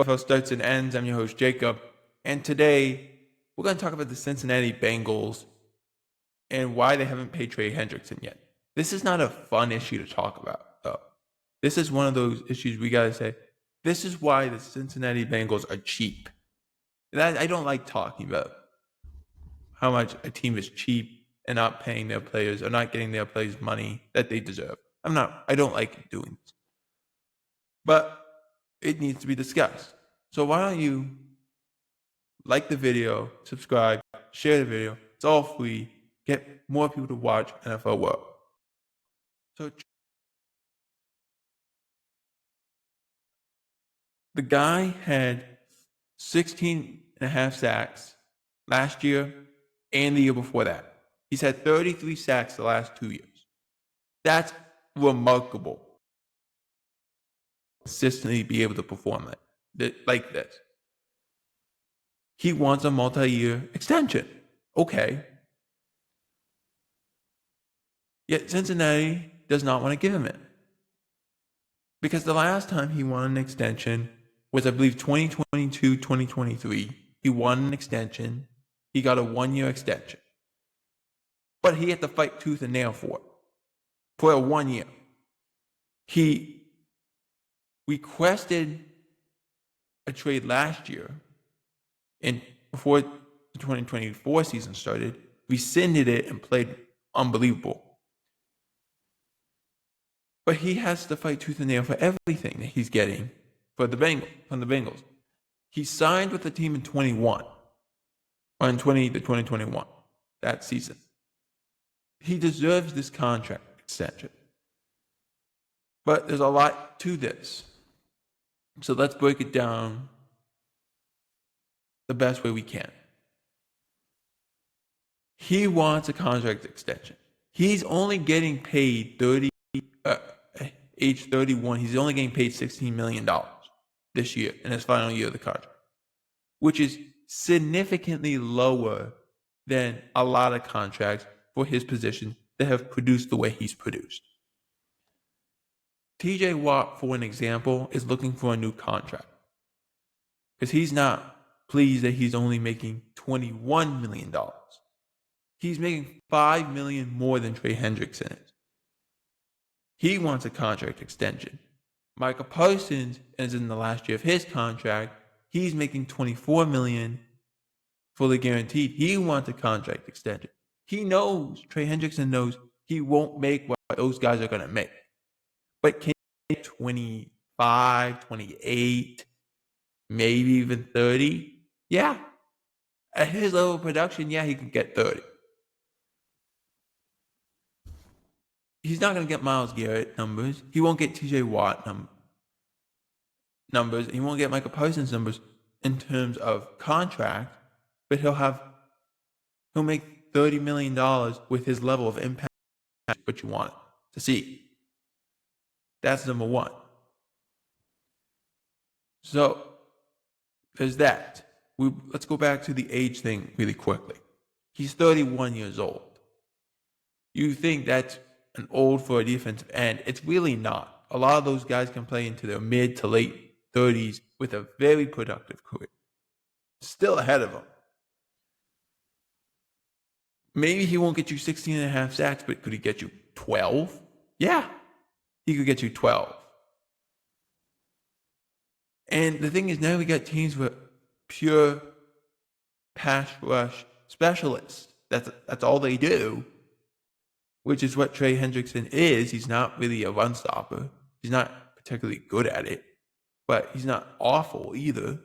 NFL Starts and Ends. I'm your host, Jacob. And today, we're going to talk about the Cincinnati Bengals and why they haven't paid Trey Hendrickson yet. This is not a fun issue to talk about, though. This is one of those issues we got to say, this is why the Cincinnati Bengals are cheap. I don't like talking about how much a team is cheap and not paying their players or not getting their players money that they deserve. I don't like doing this. But it needs to be discussed. So why don't you like the video, subscribe, share the video. It's all free. Get more people to watch NFL World. So the guy had 16 and a half sacks last year and the year before that. He's had 33 sacks the last 2 years. That's remarkable. Consistently be able to perform like this. He wants a multi-year extension. Okay. Yet Cincinnati does not want to give him it. Because the last time he won an extension was, I believe, 2022, 2023. He won an extension. He got a 1-year extension. But he had to fight tooth and nail for it. For a 1 year. He requested a trade last year, and before the 2024 season started, rescinded it and played unbelievable. But he has to fight tooth and nail for everything that he's getting from the Bengals. He signed with the team in 2021, that season. He deserves this contract extension. But there's a lot to this. So let's break it down the best way we can. He wants a contract extension. He's only getting paid age 31. He's only getting paid $16 million this year in his final year of the contract, which is significantly lower than a lot of contracts for his position that have produced the way he's produced. TJ Watt, for an example, is looking for a new contract because he's not pleased that he's only making $21 million. He's making $5 million more than Trey Hendrickson is. He wants a contract extension. Micah Parsons is in the last year of his contract. He's making $24 million fully guaranteed. He wants a contract extension. He knows, Trey Hendrickson knows, he won't make what those guys are going to make. But can he get 25, 28, maybe even 30? Yeah. At his level of production, yeah, he could get 30. He's not going to get Myles Garrett numbers. He won't get TJ Watt numbers. He won't get Micah Parsons numbers in terms of contract, but he'll make $30 million with his level of impact, what you want to see. That's number one. So there's that. Let's go back to the age thing really quickly. He's 31 years old. You think that's an old for a defensive end? It's really not. A lot of those guys can play into their mid to late 30s with a very productive career. Still ahead of him. Maybe he won't get you 16 and a half sacks, but could he get you 12? Yeah, he could get you 12. And the thing is, now we got teams with pure pass rush specialists. That's all they do, which is what Trey Hendrickson is. He's not really a run stopper. He's not particularly good at it, but he's not awful either.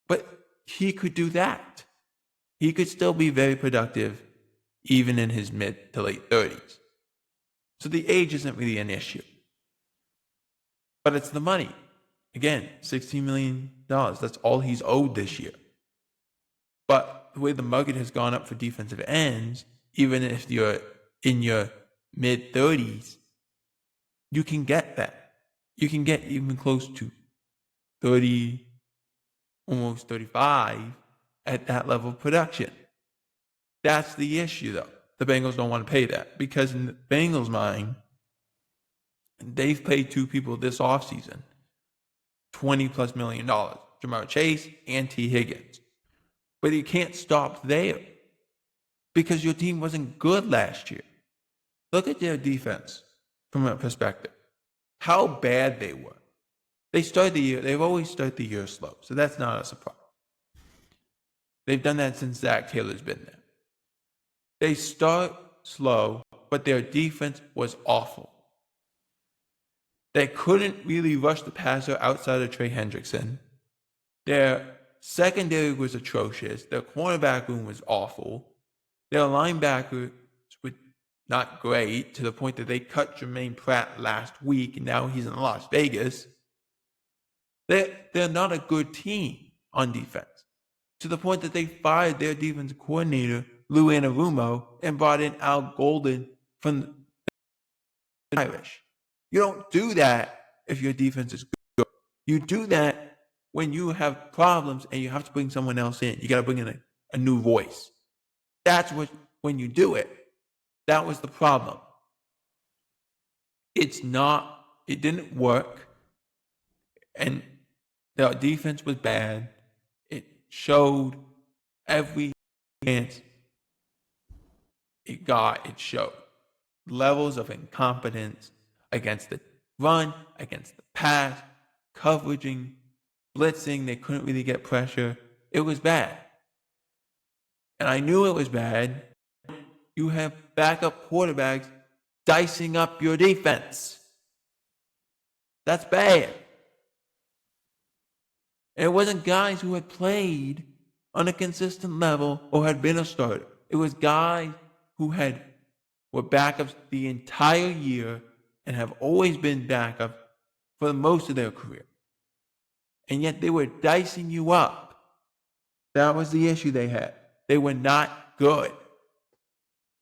But he could do that. He could still be very productive even in his mid to late 30s. So the age isn't really an issue. But it's the money. Again, $16 million. That's all he's owed this year. But the way the market has gone up for defensive ends, even if you're in your mid-30s, you can get that. You can get even close to 30, almost 35 at that level of production. That's the issue, though. The Bengals don't want to pay that because in the Bengals' mind, they've paid two people this offseason $20+ million. Jamar Chase and T. Higgins. But you can't stop there because your team wasn't good last year. Look at their defense from a perspective. How bad they were. They've always started the year slow, so that's not a surprise. They've done that since Zach Taylor's been there. They start slow, but their defense was awful. They couldn't really rush the passer outside of Trey Hendrickson. Their secondary was atrocious. Their cornerback room was awful. Their linebackers were not great, to the point that they cut Jermaine Pratt last week, and now he's in Las Vegas. They're not a good team on defense, to the point that they fired their defensive coordinator, Lou Anarumo, and brought in Al Golden from the Irish. You don't do that if your defense is good. You do that when you have problems and you have to bring someone else in. You got to bring in a new voice. That's when you do it. That was the problem. It didn't work. And the defense was bad. It showed every chance it got. It showed levels of incompetence against the run, against the pass, coveraging, blitzing. They couldn't really get pressure. It was bad. And I knew it was bad. You have backup quarterbacks dicing up your defense. That's bad. And it wasn't guys who had played on a consistent level or had been a starter. It was guys who were backups the entire year and have always been backups for most of their career. And yet they were dicing you up. That was the issue they had. They were not good.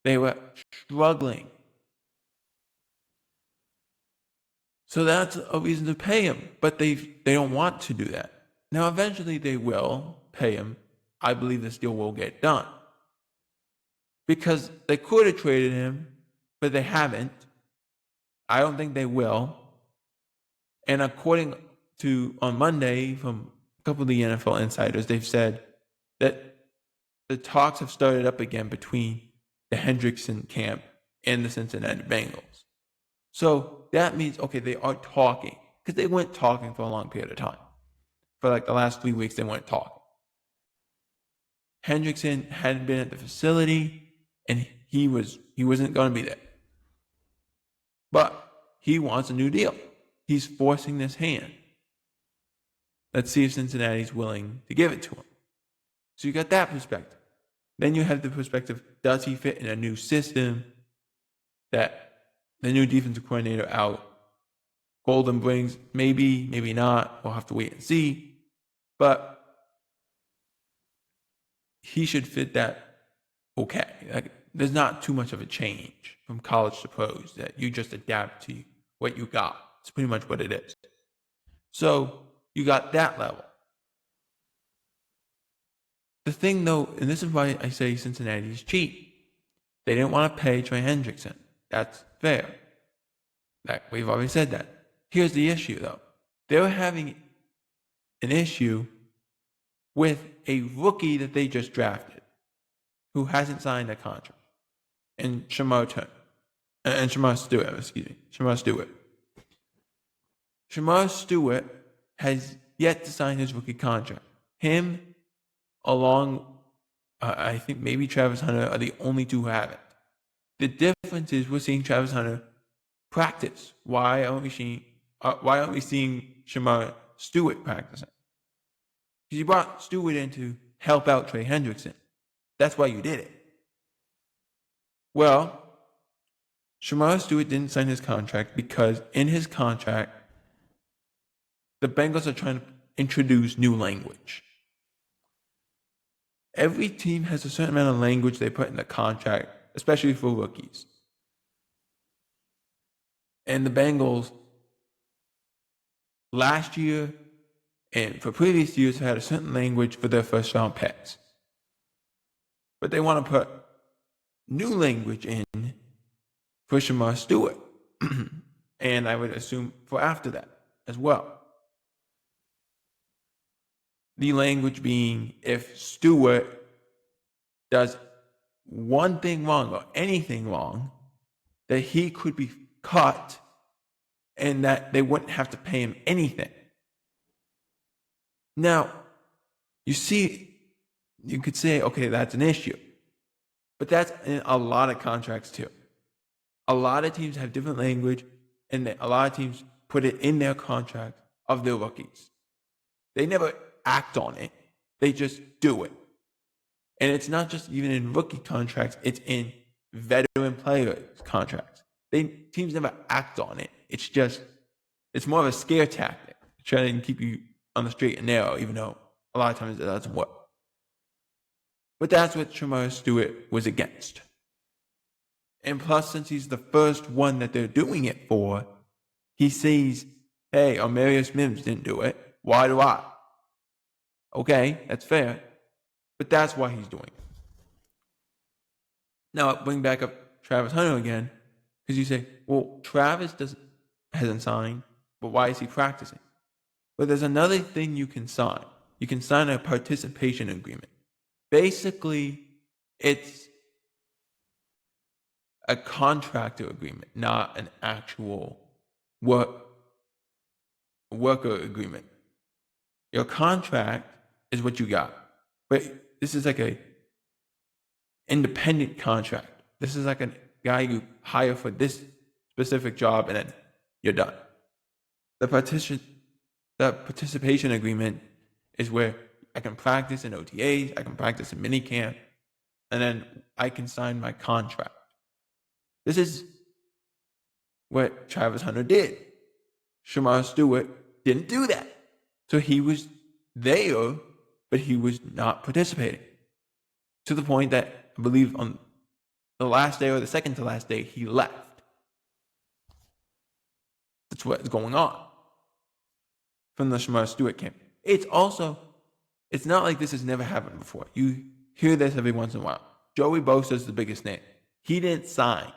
They were struggling. So that's a reason to pay him. But they don't want to do that. Now, eventually they will pay him. I believe this deal will get done. Because they could have traded him, but they haven't. I don't think they will. And according to, on Monday, from a couple of the NFL insiders, they've said that the talks have started up again between the Hendrickson camp and the Cincinnati Bengals. So that means, okay, they are talking. Because they weren't talking for a long period of time. For like the last 3 weeks, they weren't talking. Hendrickson hadn't been at the facility, and he wasn't going to be there. But he wants a new deal. He's forcing this hand. Let's see if Cincinnati's willing to give it to him. So you got that perspective. Then you have the perspective, does he fit in a new system that the new defensive coordinator out Golden brings? Maybe, maybe not. We'll have to wait and see. But he should fit that okay. Like, there's not too much of a change from college to pros, that you just adapt to what you got. It's pretty much what it is. So you got that level. The thing, though, and this is why I say Cincinnati is cheap. They didn't want to pay Trey Hendrickson. That's fair. We've already said that. Here's the issue, though. They're having an issue with a rookie that they just drafted who hasn't signed a contract. And Shamar Stewart. Shamar Stewart has yet to sign his rookie contract. Him, along, I think maybe Travis Hunter, are the only two who haven't. The difference is we're seeing Travis Hunter practice. Why aren't we seeing Shamar Stewart practicing? Because you brought Stewart in to help out Trey Hendrickson. That's why you did it. Well, Shamar Stewart didn't sign his contract because in his contract, the Bengals are trying to introduce new language. Every team has a certain amount of language they put in the contract, especially for rookies. And the Bengals last year and for previous years had a certain language for their first round picks. But they want to put new language in for Shamar Stewart. And I would assume for after that as well. The language being, if Stewart does one thing wrong or anything wrong, that he could be cut and that they wouldn't have to pay him anything. Now, you could say, okay, that's an issue. But that's in a lot of contracts too. A lot of teams have different language, and a lot of teams put it in their contract of their rookies. They never act on it. They just do it. And it's not just even in rookie contracts, it's in veteran players contracts. Teams never act on it. It's more of a scare tactic, trying to keep you on the straight and narrow, even though a lot of times it doesn't work. But that's what Shemar Stewart was against. And plus, since he's the first one that they're doing it for, he sees, hey, Amarius Mims didn't do it. Why do I? Okay, that's fair. But that's why he's doing it. Now, I'll bring back up Travis Hunter again, because you say, well, Travis hasn't signed, but why is he practicing? But there's another thing you can sign. You can sign a participation agreement. Basically, it's a contractor agreement, not an actual worker agreement. Your contract is what you got. But this is like a independent contract. This is like a guy you hire for this specific job and then you're done. The participation agreement is where I can practice in OTAs, I can practice in minicamp, and then I can sign my contract. This is what Travis Hunter did. Shemar Stewart didn't do that. So he was there, but he was not participating. To the point that I believe on the last day or the second to last day, he left. That's what's going on from the Shemar Stewart camp. It's not like this has never happened before. You hear this every once in a while. Joey Bosa is the biggest name. He didn't sign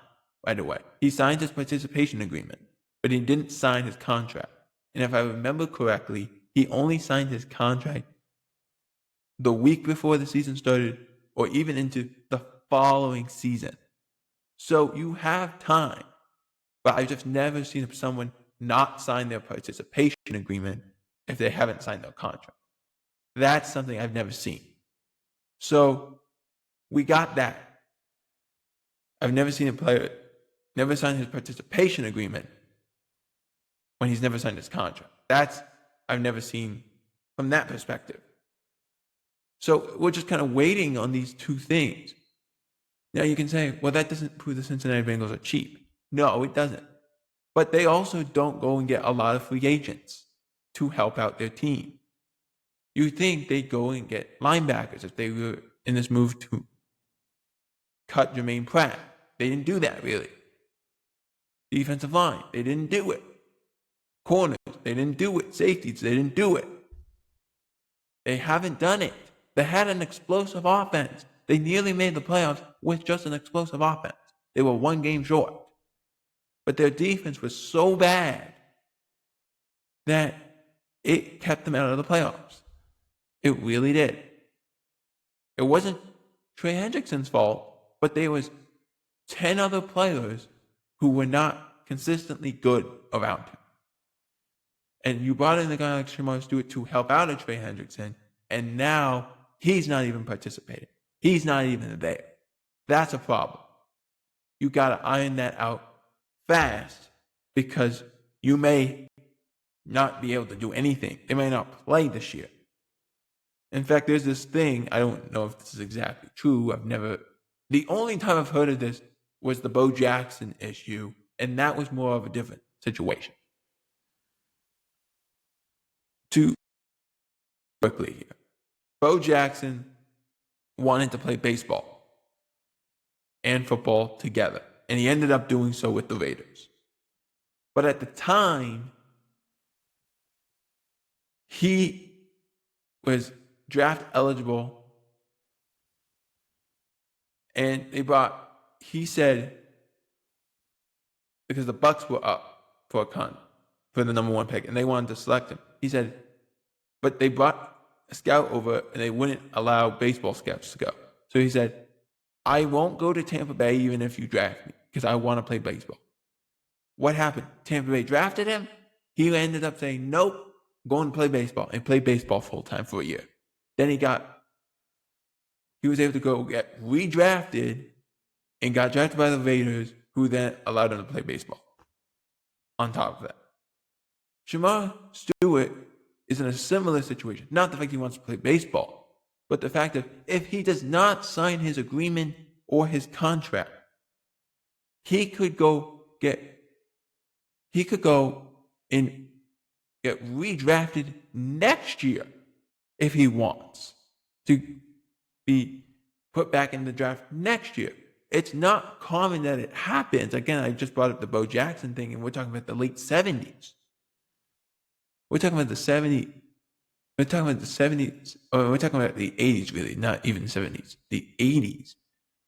right away. He signed his participation agreement, but he didn't sign his contract. And if I remember correctly, he only signed his contract the week before the season started or even into the following season. So you have time. But I've just never seen someone not sign their participation agreement if they haven't signed their contract. That's something I've never seen. So we got that. I've never seen a player never sign his participation agreement when he's never signed his contract. I've never seen from that perspective. So we're just kind of waiting on these two things. Now you can say, well, that doesn't prove the Cincinnati Bengals are cheap. No, it doesn't. But they also don't go and get a lot of free agents to help out their team. You think they'd go and get linebackers if they were in this move to cut Jermaine Pratt. They didn't do that, really. Defensive line, they didn't do it. Corners, they didn't do it. Safeties, they didn't do it. They haven't done it. They had an explosive offense. They nearly made the playoffs with just an explosive offense. They were one game short. But their defense was so bad that it kept them out of the playoffs. It really did. It wasn't Trey Hendrickson's fault, but there was 10 other players who were not consistently good around him. And you brought in a guy like Shemar Stewart to help out a Trey Hendrickson, and now he's not even participating. He's not even there. That's a problem. You got to iron that out fast because you may not be able to do anything. They may not play this year. In fact, there's this thing, I don't know if this is exactly true. The only time I've heard of this was the Bo Jackson issue, and that was more of a different situation. Too quickly here. Bo Jackson wanted to play baseball and football together, and he ended up doing so with the Raiders. But at the time, he was draft eligible, and he said, because the Bucks were up for the number one pick, and they wanted to select him. He said, but they brought a scout over and they wouldn't allow baseball scouts to go. So he said, I won't go to Tampa Bay even if you draft me because I want to play baseball. What happened? Tampa Bay drafted him. He ended up saying, nope, I'm going to play baseball, and played baseball full time for a year. Then he was able to go get redrafted and got drafted by the Raiders, who then allowed him to play baseball. On top of that, Shemar Stewart is in a similar situation. Not the fact he wants to play baseball, but the fact that if he does not sign his agreement or his contract, he could go and get redrafted next year if he wants to be put back in the draft next year. It's not common that it happens. Again, I just brought up the Bo Jackson thing, and we're talking about the late 70s. We're talking about the 70s. We're talking about the 70s. We're talking about the 80s, really, not even 70s. The 80s.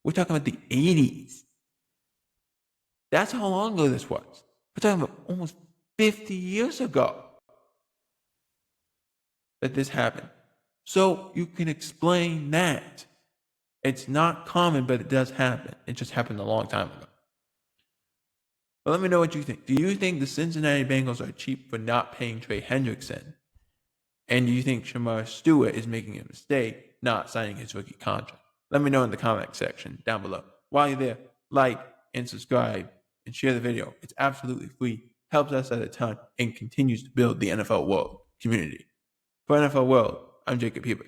We're talking about the 80s. That's how long ago this was. We're talking about almost 50 years ago that this happened. So you can explain that. It's not common, but it does happen. It just happened a long time ago. But let me know what you think. Do you think the Cincinnati Bengals are cheap for not paying Trey Hendrickson? And do you think Shemar Stewart is making a mistake not signing his rookie contract? Let me know in the comment section down below. While you're there, like and subscribe and share the video. It's absolutely free, helps us out a ton, and continues to build the NFL World community. For NFL World, I'm Jacob Hebert.